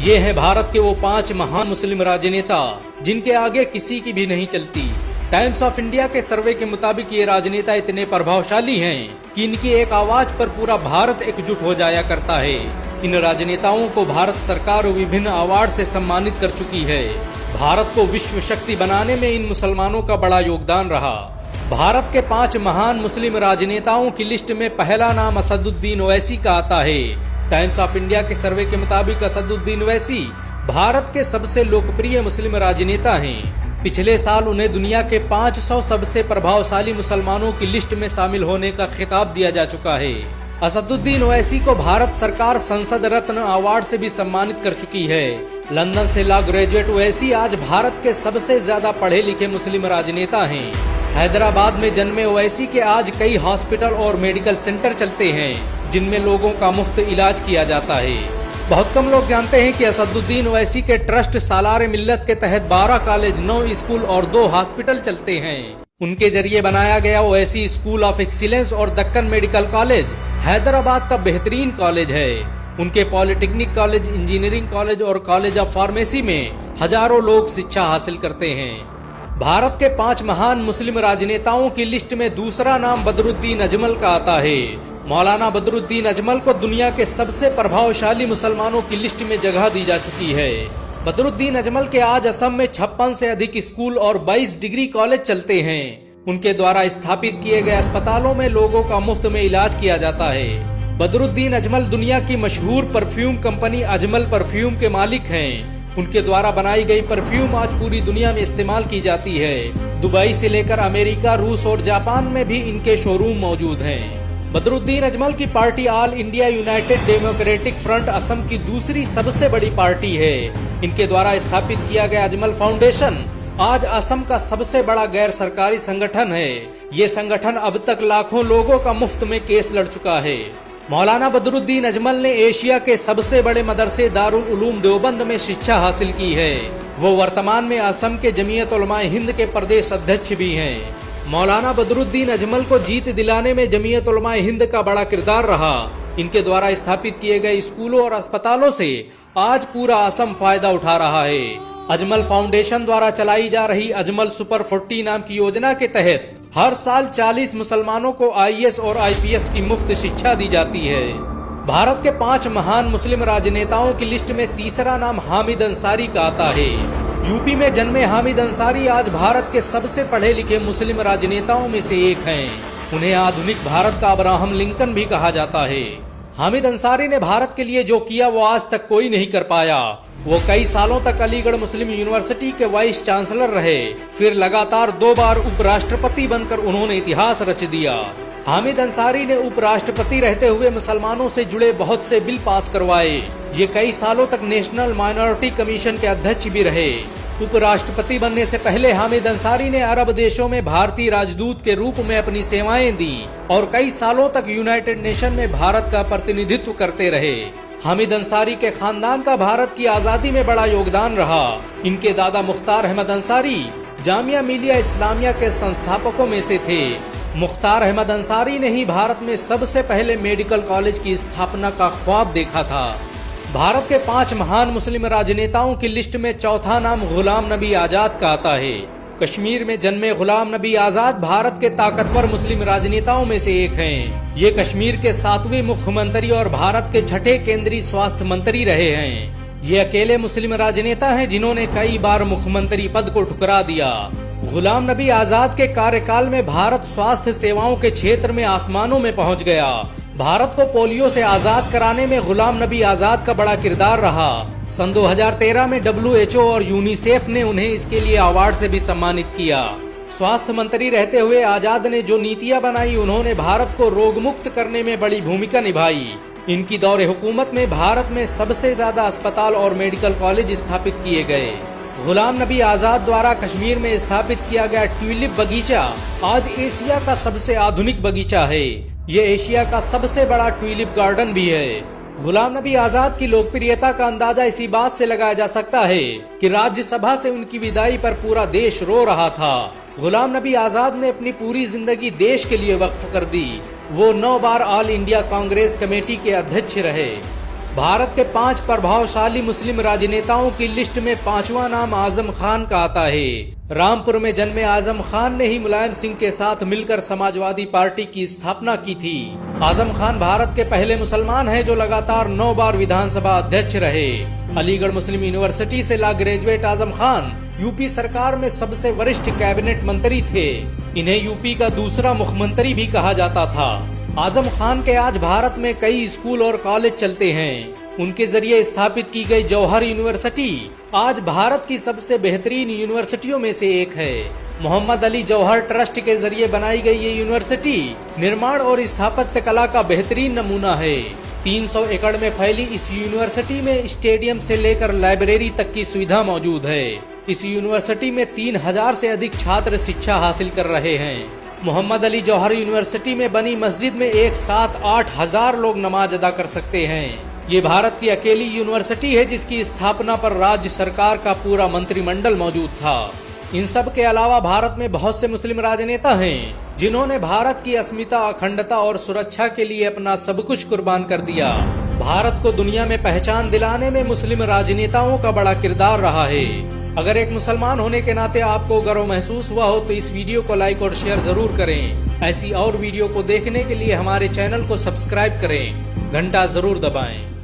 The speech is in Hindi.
ये हैं भारत के वो 5 महान मुस्लिम राजनेता जिनके आगे किसी की भी नहीं चलती। टाइम्स ऑफ इंडिया के सर्वे के मुताबिक ये राजनेता इतने प्रभावशाली हैं कि इनकी एक आवाज पर पूरा भारत एकजुट हो जाया करता है। इन राजनेताओं को भारत सरकार विभिन्न अवार्ड से सम्मानित कर चुकी है। भारत को विश्व शक्ति बनाने में इन मुसलमानों का बड़ा योगदान रहा। भारत के 5 महान मुस्लिम राजनेताओं की लिस्ट में पहला नाम असदुद्दीन ओवैसी का आता है। टाइम्स ऑफ इंडिया के सर्वे के मुताबिक असदुद्दीन ओवैसी भारत के सबसे लोकप्रिय मुस्लिम राजनेता हैं। पिछले साल उन्हें दुनिया के 500 सबसे प्रभावशाली मुसलमानों की लिस्ट में शामिल होने का खिताब दिया जा चुका है। असदुद्दीन ओवैसी को भारत सरकार संसद रत्न अवार्ड से भी सम्मानित कर चुकी है। लंदन से लॉ ग्रेजुएट ओवैसी आज भारत के सबसे ज्यादा पढ़े लिखे मुस्लिम राजनेता हैं। हैदराबाद में जन्मे ओवैसी के आज कई हॉस्पिटल और मेडिकल सेंटर चलते हैं जिनमें लोगों का मुफ्त इलाज किया जाता है। बहुत कम लोग जानते हैं कि असदुद्दीन ओवैसी के ट्रस्ट सालार मिल्लत के तहत 12 कॉलेज, 9 स्कूल और 2 हॉस्पिटल चलते हैं। उनके जरिए बनाया गया ओवैसी स्कूल ऑफ एक्सीलेंस और दक्कन मेडिकल कॉलेज हैदराबाद का बेहतरीन कॉलेज है। उनके पॉलिटेक्निक कॉलेज, इंजीनियरिंग कॉलेज और कॉलेज ऑफ फार्मेसी में हजारों लोग शिक्षा हासिल करते हैं। भारत के 5 महान मुस्लिम राजनेताओं की लिस्ट में दूसरा नाम बदरुद्दीन अजमल का आता है। मौलाना बदरुद्दीन अजमल को दुनिया के सबसे प्रभावशाली मुसलमानों की लिस्ट में जगह दी जा चुकी है। बदरुद्दीन अजमल के आज असम में 56 से अधिक स्कूल और 22 डिग्री कॉलेज चलते हैं। उनके द्वारा स्थापित किए गए अस्पतालों में लोगों का मुफ्त में इलाज किया जाता है। बदरुद्दीन अजमल दुनिया की मशहूर परफ्यूम कंपनी अजमल परफ्यूम के मालिक हैं। उनके द्वारा बनाई गई परफ्यूम आज पूरी दुनिया में इस्तेमाल की जाती है। दुबई से लेकर अमेरिका, रूस और जापान में भी इनके शोरूम मौजूद हैं। बदरुद्दीन अजमल की party all India United democratic front Assam की दूसरी सबसे बड़ी पार्टी है। इनके द्वारा स्थापित किया गया अजमल फाउंडेशन आज असम का सबसे बड़ा गैर सरकारी संगठन है। ये संगठन अब तक लाखों लोगों का मुफ्त में केस लड़ चुका है। मौलाना बदरुद्दीन अजमल ने एशिया के सबसे बड़े मदरसे दारुल उलूम देवबंद में शिक्षा हासिल की है। वो वर्तमान में असम के जमीयत उलमाए हिंद के प्रदेश अध्यक्ष भी हैं। मौलाना बदरुद्दीन अजमल को जीत दिलाने में जमीयत उलमाए हिंद का बड़ा किरदार रहा। इनके द्वारा स्थापित किए गए स्कूलों और अस्पतालों से आज पूरा असम फायदा उठा रहा है। अजमल फाउंडेशन द्वारा चलाई जा रही अजमल सुपर 40 नाम की योजना के तहत हर साल 40 मुसलमानों को IAS और IPS की मुफ्त शिक्षा दी जाती है। भारत के 5 महान मुस्लिम राजनेताओं की लिस्ट में तीसरा नाम हामिद अंसारी का आता है। यूपी में जन्मे हामिद अंसारी आज भारत के सबसे पढ़े लिखे मुस्लिम राजनेताओं में से एक हैं। उन्हें आधुनिक भारत का अब्राहम लिंकन भी कहा जाता है। हामिद अंसारी ने भारत के लिए जो किया वो आज तक कोई नहीं कर पाया। वो कई सालों तक अलीगढ़ मुस्लिम यूनिवर्सिटी के वाइस चांसलर रहे। फिर लगातार 2 बार उपराष्ट्रपति बनकर उन्होंने इतिहास रच दिया। हामिद अंसारी ने उपराष्ट्रपति रहते हुए मुसलमानों से जुड़े बहुत से बिल पास करवाए। ये कई सालों तक नेशनल माइनॉरिटी कमीशन के अध्यक्ष भी रहे। उपराष्ट्रपति बनने से पहले हामिद अंसारी ने अरब देशों में भारतीय राजदूत के रूप में अपनी सेवाएं दी और कई सालों तक यूनाइटेड नेशन में भारत का प्रतिनिधित्व करते रहे। हामिद अंसारी के खानदान का भारत की आजादी में बड़ा योगदान रहा। इनके दादा मुख्तार अहमद अंसारी जामिया मिलिया इस्लामिया के संस्थापकों में से थे। मुख्तार अहमद अंसारी ने ही भारत में सबसे पहले मेडिकल कॉलेज की स्थापना का ख्वाब देखा था। भारत के 5 महान मुस्लिम राजनेताओं की लिस्ट में चौथा नाम गुलाम नबी आजाद का आता है। कश्मीर में जन्मे गुलाम नबी आजाद भारत के ताकतवर मुस्लिम राजनेताओं में से एक हैं। ये कश्मीर के 7वें मुख्यमंत्री और भारत के 6ठे केंद्रीय स्वास्थ्य मंत्री रहे हैं। ये अकेले मुस्लिम राजनेता हैं जिन्होंने कई बार मुख्यमंत्री पद को ठुकरा दिया। गुलाम नबी आजाद के कार्यकाल में भारत स्वास्थ्य सेवाओं के क्षेत्र में आसमानों में पहुंच गया। भारत को पोलियो से आजाद कराने में गुलाम नबी आजाद का बड़ा किरदार रहा। सन 2013 में WHO और यूनिसेफ ने उन्हें इसके लिए अवार्ड से भी सम्मानित किया। स्वास्थ्य मंत्री रहते हुए आजाद ने जो नीतियां बनाई उन्होंने भारत को रोग मुक्त करने में बड़ी भूमिका निभाई। इनकी दौरे हुकूमत में भारत में सबसे ज्यादा अस्पताल और मेडिकल कॉलेज स्थापित किए गए। गुलाम नबी आजाद द्वारा कश्मीर में स्थापित किया गया ट्यूलिप बगीचा आज एशिया का सबसे आधुनिक बगीचा है। ये एशिया का सबसे बड़ा ट्यूलिप गार्डन भी है। गुलाम नबी आजाद की लोकप्रियता का अंदाजा इसी बात से लगाया जा सकता है कि राज्यसभा से उनकी विदाई पर पूरा देश रो रहा था। गुलाम नबी आजाद ने अपनी पूरी जिंदगी देश के लिए वक्फ कर दी। वो 9 बार ऑल इंडिया कांग्रेस कमेटी के अध्यक्ष रहे। भारत के 5 प्रभावशाली मुस्लिम राजनेताओं की लिस्ट में 5वां नाम आजम खान का आता है। रामपुर में जन्मे आजम खान ने ही मुलायम सिंह के साथ मिलकर समाजवादी पार्टी की स्थापना की थी। आजम खान भारत के पहले मुसलमान हैं जो लगातार 9 बार विधानसभा अध्यक्ष रहे। अलीगढ़ मुस्लिम यूनिवर्सिटी से law graduate Azam Khan UP सरकार में सबसे वरिष्ठ कैबिनेट मंत्री थे। इन्हें यूपी का दूसरा मुख्यमंत्री भी कहा जाता था। आजम खान के आज भारत में कई स्कूल और कॉलेज चलते हैं। उनके जरिए स्थापित की गई जौहर यूनिवर्सिटी आज भारत की सबसे बेहतरीन यूनिवर्सिटियों में से एक है। मोहम्मद अली जौहर ट्रस्ट के जरिए बनाई गई ये यूनिवर्सिटी निर्माण और स्थापत्य कला का बेहतरीन नमूना है। 300 एकड़ में फैली इस यूनिवर्सिटी में स्टेडियम से लेकर लाइब्रेरी तक की सुविधा मौजूद है। इस यूनिवर्सिटी में 3000 से अधिक छात्र शिक्षा हासिल कर रहे हैं। मोहम्मद अली जौहर यूनिवर्सिटी में बनी मस्जिद में एक साथ 8000 लोग नमाज अदा कर सकते हैं। ये भारत की अकेली यूनिवर्सिटी है जिसकी स्थापना पर राज्य सरकार का पूरा मंत्रिमंडल मौजूद था। इन सब के अलावा भारत में बहुत से मुस्लिम राजनेता हैं जिन्होंने भारत की अस्मिता, अखंडता और सुरक्षा के लिए अपना सब कुछ कुर्बान कर दिया। भारत को दुनिया में पहचान दिलाने में मुस्लिम राजनेताओं का बड़ा किरदार रहा है। अगर एक मुसलमान होने के नाते आपको गर्व महसूस हुआ हो तो इस वीडियो को लाइक और शेयर जरूर करें। ऐसी और वीडियो को देखने के लिए हमारे चैनल को सब्सक्राइब करें, घंटा जरूर दबाएं।